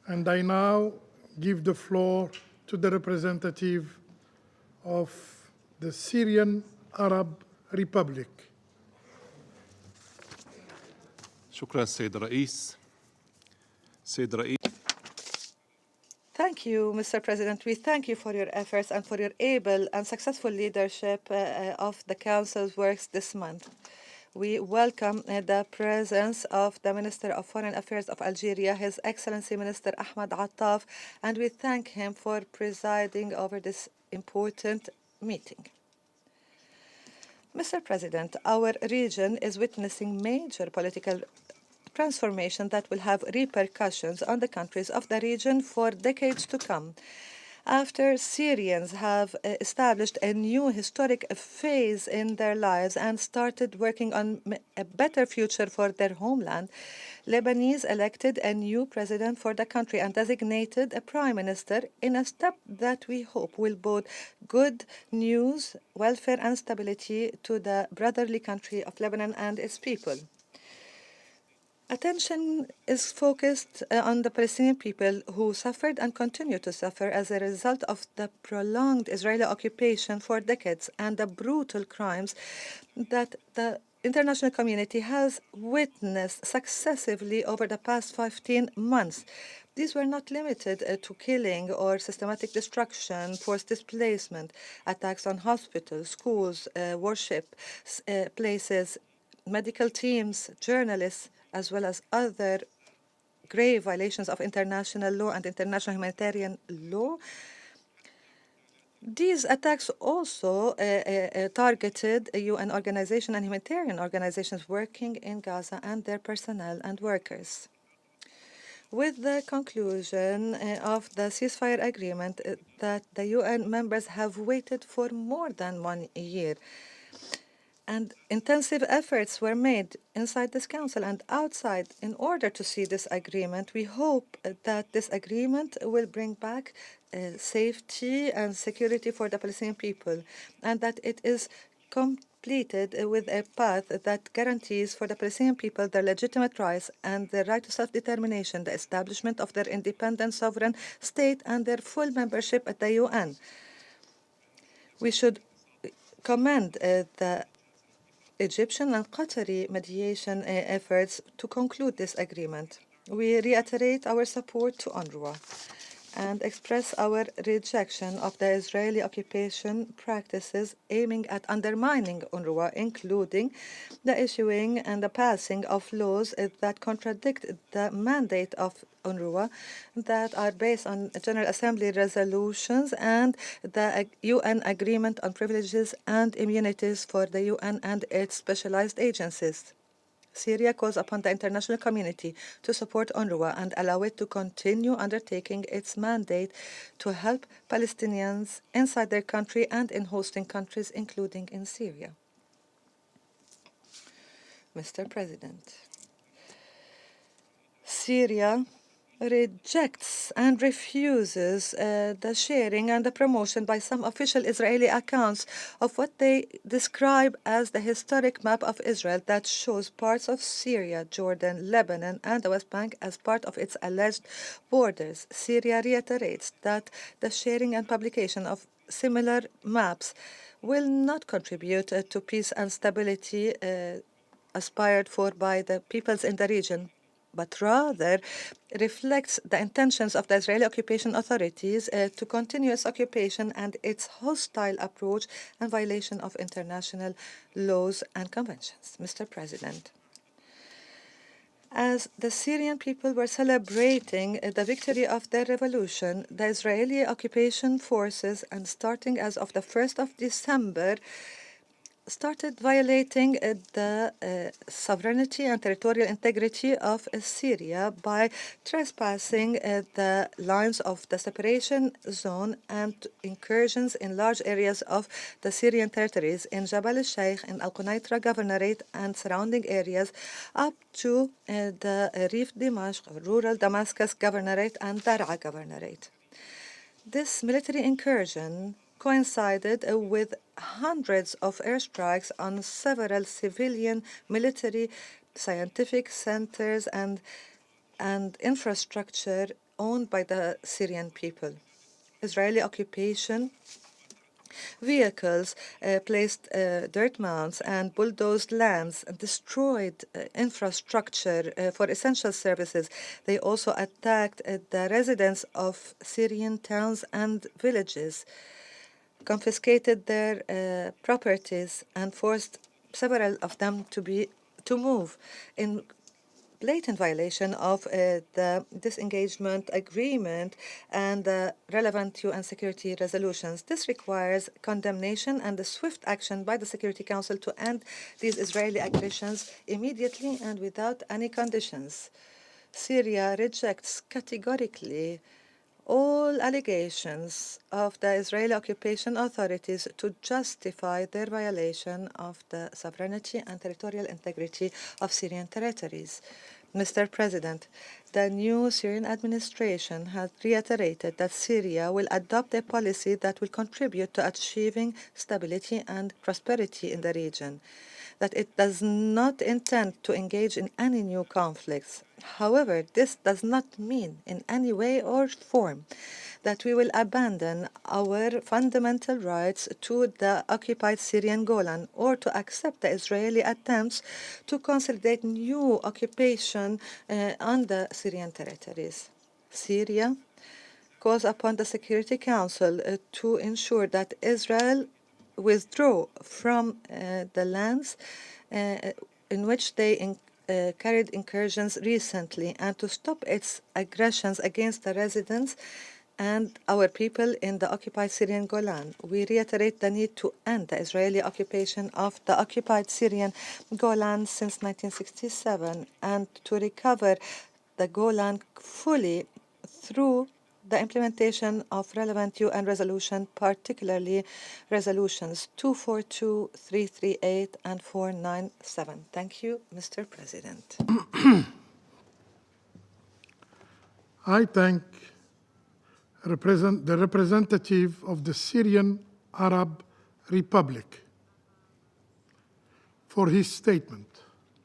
And I now give the floor to the representative of the Syrian Arab Republic. شكرا سيد الرئيس. سيد الرئيس. Thank you, Mr. President. We thank you for your efforts and for your able and successful leadership of the Council's works this month. We welcome the presence of the Minister of Foreign Affairs of Algeria, His Excellency Minister Ahmed Attaf, and we thank him for presiding over this important meeting. Mr. President, our region is witnessing major political transformation that will have repercussions on the countries of the region for decades to come. After Syrians have established a new historic phase in their lives and started working on a better future for their homeland, Lebanese elected a new president for the country and designated a prime minister in a step that we hope will bode good news, welfare and stability to the brotherly country of Lebanon and its people. Attention is focused on the Palestinian people who suffered and continue to suffer as a result of the prolonged Israeli occupation for decades and the brutal crimes that the international community has witnessed successively over the past 15 months. These were not limited to killing or systematic destruction, forced displacement, attacks on hospitals, schools, worship places, medical teams, journalists, as well as other grave violations of international law and international humanitarian law. These attacks also targeted UN organizations and humanitarian organizations working in Gaza and their personnel and workers. With the conclusion of the ceasefire agreement that the UN members have waited for more than 1 year, and intensive efforts were made inside this council and outside in order to see this agreement. We hope that this agreement will bring back safety and security for the Palestinian people, and that it is completed with a path that guarantees for the Palestinian people their legitimate rights and their right to self-determination, the establishment of their independent sovereign state, and their full membership at the UN. We should commend the Egyptian and Qatari mediation efforts to conclude this agreement. We reiterate our support to UNRWA and express our rejection of the Israeli occupation practices aiming at undermining UNRWA, including the issuing and the passing of laws that contradict the mandate of UNRWA, that are based on General Assembly resolutions and the UN Agreement on Privileges and Immunities for the UN and its specialized agencies. Syria calls upon the international community to support UNRWA and allow it to continue undertaking its mandate to help Palestinians inside their country and in hosting countries, including in Syria. Mr. President, Syria rejects and refuses the sharing and the promotion by some official Israeli accounts of what they describe as the historic map of Israel that shows parts of Syria, Jordan, Lebanon, and the West Bank as part of its alleged borders. Syria reiterates that the sharing and publication of similar maps will not contribute to peace and stability aspired for by the peoples in the region, but rather reflects the intentions of the Israeli occupation authorities to continue its occupation and its hostile approach and violation of international laws and conventions. Mr. President, as the Syrian people were celebrating the victory of their revolution, the Israeli occupation forces, and starting as of the 1st of December, started violating the sovereignty and territorial integrity of Syria by trespassing the lines of the separation zone and incursions in large areas of the Syrian territories in Jabal al-Sheikh, in Al-Qunaitra Governorate and surrounding areas up to the Rif Dimashq, rural Damascus Governorate and Dar'a Governorate. This military incursion coincided with hundreds of airstrikes on several civilian, military, scientific centers and infrastructure owned by the Syrian people. Israeli occupation vehicles placed dirt mounds and bulldozed lands and destroyed infrastructure for essential services. They also attacked the residents of Syrian towns and villages, confiscated their properties, and forced several of them to move in blatant violation of the disengagement agreement and the relevant UN security resolutions. This requires condemnation and the swift action by the Security Council to end these Israeli aggressions immediately and without any conditions. Syria rejects categorically all allegations of the Israeli occupation authorities to justify their violation of the sovereignty and territorial integrity of Syrian territories. Mr. President, the new Syrian administration has reiterated that Syria will adopt a policy that will contribute to achieving stability and prosperity in the region, that it does not intend to engage in any new conflicts. However, this does not mean in any way or form that we will abandon our fundamental rights to the occupied Syrian Golan or to accept the Israeli attempts to consolidate new occupation on the Syrian territories. Syria calls upon the Security Council to ensure that Israel withdraw from the lands in which they carried incursions recently and to stop its aggressions against the residents and our people in the occupied Syrian Golan. We reiterate the need to end the Israeli occupation of the occupied Syrian Golan since 1967 and to recover the Golan fully through the implementation of relevant UN resolutions, particularly resolutions 242, 338, and 497. Thank you, Mr. President. I thank the representative of the Syrian Arab Republic for his statement.